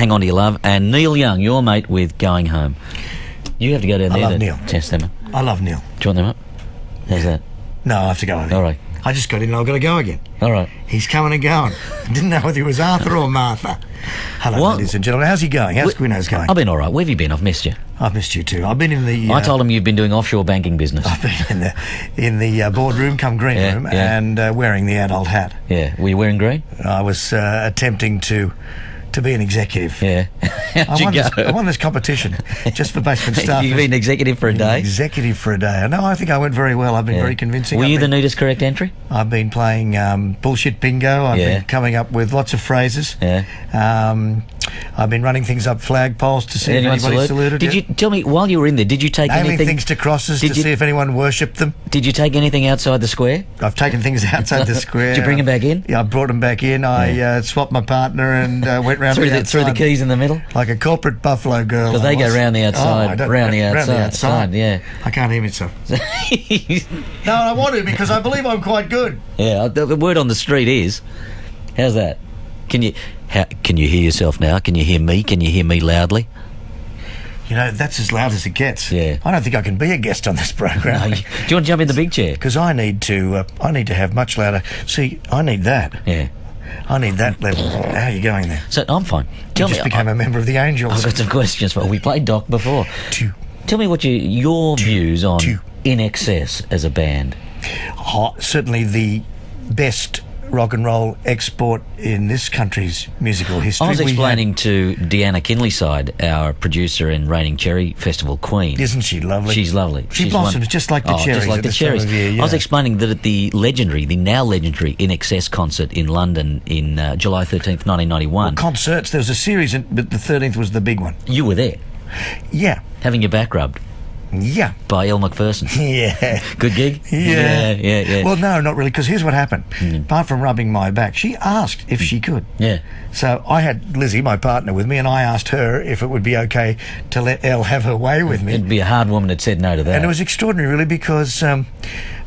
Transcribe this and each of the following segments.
Hang On to Your Love, and Neil Young, your mate with Going Home. You have to go down there to Neil. test them up. I love Neil. Do you want them up? How's that? No, I have to go over there. All right. I just got in and I've got to go again. All right. He's coming and going. Didn't know whether he was Arthur or Martha. Hello, ladies and gentlemen. How's he going? How's Gwynno's going? I've been all right. Where have you been? I've missed you. I've missed you too. I've been in the... I told him you've been doing offshore banking business. I've been in the boardroom come green room and wearing the adult hat. Yeah. Were you wearing green? I was attempting to be an executive. Yeah. I won this competition just for basement staff. You've been executive for a day? Executive for a day. No, I think I went very well. I've been very convincing. Were you the neatest correct entry? I've been playing bullshit bingo. I've been coming up with lots of phrases. Yeah. I've been running things up flagpoles to see if anybody saluted. Did you tell me, while you were in there, did you take Nailing anything... things to crosses to see if anyone worshipped them. Did you take anything outside the square? I've taken things outside the square. Did you bring them back in? Yeah, I brought them back in. I swapped my partner and went round through the keys in the middle? Like a corporate buffalo girl. Because they go round the outside. Round the outside, yeah. I can't hear myself. No, I want to because I believe I'm quite good. Yeah, the word on the street is... How's that? Can you hear yourself now? Can you hear me? Can you hear me loudly? You know, that's as loud as it gets. Yeah. I don't think I can be a guest on this program. No, do you want to jump in the big chair? Because I need to have much louder. See, I need that. Yeah. I need that level. How are you going there? So I'm fine. You just became a member of the Angels. I've got some questions for you. We played Doc before. Tell me what your views on INXS as a band. Certainly the best rock and roll export in this country's musical history. I was explaining to Deanna Kinleyside, our producer and Reigning Cherry Festival queen. Isn't she lovely? She's lovely. She blossoms just like the cherries. Just like the cherries. Year, I was explaining that at the now legendary INXS concert in London in July 13th, 1991. Well, concerts, there was a series, but the 13th was the big one. You were there. Yeah. Having your back rubbed. Yeah. By Elle McPherson. Yeah. Good gig? Yeah. Well, no, not really, because here's what happened. Apart from rubbing my back, she asked if she could. Yeah. So I had Lizzie, my partner, with me, and I asked her if it would be okay to let Elle have her way with me. It'd be a hard woman that said no to that. And it was extraordinary, really, because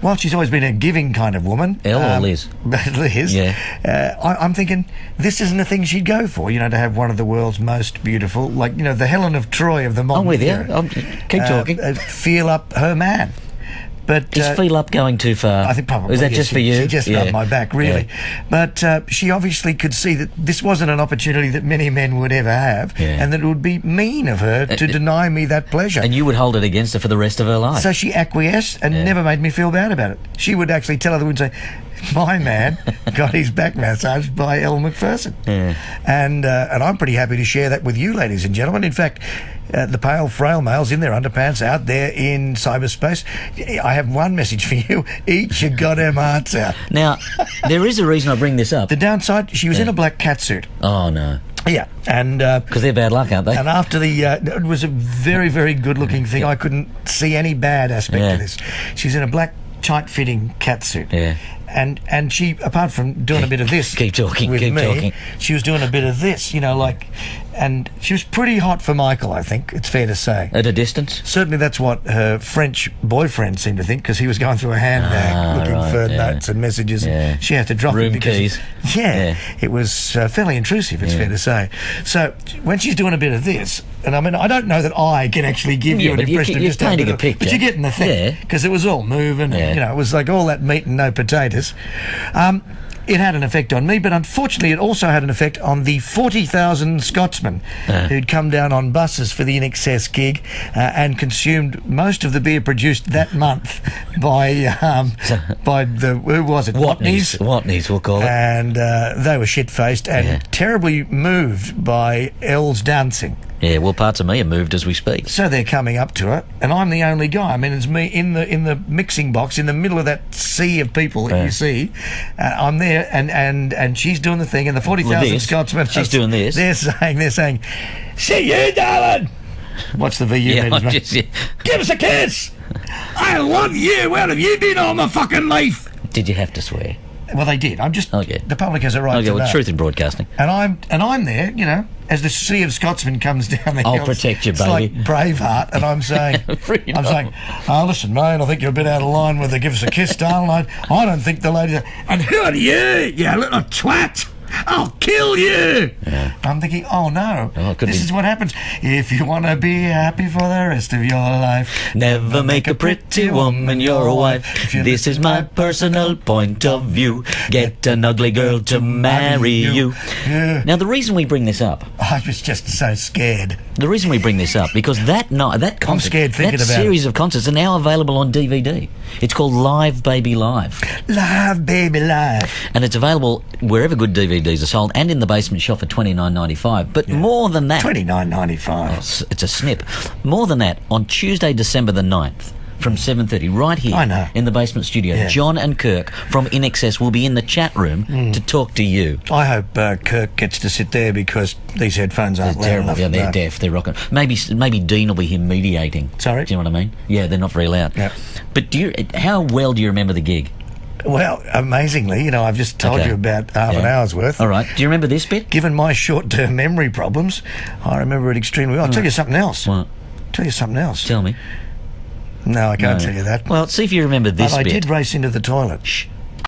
while she's always been a giving kind of woman... Elle or Liz? Liz. Yeah. I'm thinking this isn't a thing she'd go for, to have one of the world's most beautiful, like, the Helen of Troy of the modern I'm with you. era. Keep talking. Feel up her man. But is feel up going too far? I think probably. Is that just for you? She just rubbed my back, really. Yeah. But she obviously could see that this wasn't an opportunity that many men would ever have, and that it would be mean of her to deny me that pleasure. And you would hold it against her for the rest of her life. So she acquiesced and never made me feel bad about it. She would actually tell other women, say, my man got his back massaged by Elle McPherson. Yeah. And I'm pretty happy to share that with you, ladies and gentlemen. In fact, the pale, frail males in their underpants out there in cyberspace, I have one message for you. Eat your goddamn hearts out. Now, there is a reason I bring this up. The downside, she was in a black catsuit. Oh, no. Yeah, and... Because they're bad luck, aren't they? And after it was a very, very good-looking thing. I couldn't see any bad aspect of this. She's in a black, tight-fitting catsuit. Yeah. And she, apart from doing a bit of this keep talking, she was doing a bit of this, and she was pretty hot for Michael, I think, it's fair to say. At a distance? Certainly that's what her French boyfriend seemed to think, because he was going through a handbag looking for notes and messages. Yeah. She had to drop room it because... keys. Yeah, it was fairly intrusive, it's fair to say. So when she's doing a bit of this, and I mean, I don't know that I can actually give you an impression of just painting a picture. But you're getting the thing, because it was all moving, and, it was like all that meat and no potatoes. It had an effect on me, but unfortunately it also had an effect on the 40,000 Scotsmen who'd come down on buses for the INXS gig and consumed most of the beer produced that month by the, who was it? Watneys, we'll call it. And they were shit-faced and terribly moved by Elle's dancing. Yeah, well, parts of me are moved as we speak. So they're coming up to her, and I'm the only guy. I mean, it's me in the mixing box in the middle of that sea of people that you see. I'm there, and she's doing the thing, and the 40,000 Scotsmen. She's doing this. They're saying, "See you, darling." What's the VU means? Give us a kiss. I love you. Where have you been all my fucking life? Did you have to swear? Well, they did. I'm just the public has a right to know. Truth in broadcasting. And I'm there, as the sea of Scotsmen comes down the hill. I'll protect you, baby. It's like Braveheart, and I'm saying, listen, mate, I think you're a bit out of line with the give us a kiss, darling. I don't think the lady. And who are you little twat? I'll kill you. Yeah. I'm thinking, oh no, this is what happens if you want to be happy for the rest of your life. Never make a pretty woman your wife. This is my personal point of view. Get an ugly girl to marry you. Yeah. Now, the reason we bring this up, I was just so scared. the reason we bring this up, because that night, that concert, I'm scared thinking that about series of concerts are now available on DVD. It's called Live Baby Live, Live, baby, live. and it's available wherever good DVDs are sold, and in the basement shop for $29.95. But more than that, $29.95. it's a snip. More than that, on Tuesday, December the 9th, from 7:30, right here I know. in the basement studio, Yeah. John and Kirk from INXS will be in the chat room to talk to you. I hope Kirk gets to sit there because these headphones aren't They're loud terrible. enough. Yeah, they're No. deaf. They're rocking. Maybe Dean will be here mediating. Sorry? Do you know what I mean? Yeah, they're not very loud. Yeah. But how well do you remember the gig? Well, amazingly, I've just told Okay. you about half an hour's worth. All right. Do you remember this bit? Given my short-term memory problems, I remember it extremely well. I'll tell you something else. What? Tell you something else. Tell me. No, I can't No. tell you that. Well, see if you remember this But I bit. did race into the toilet. Shh.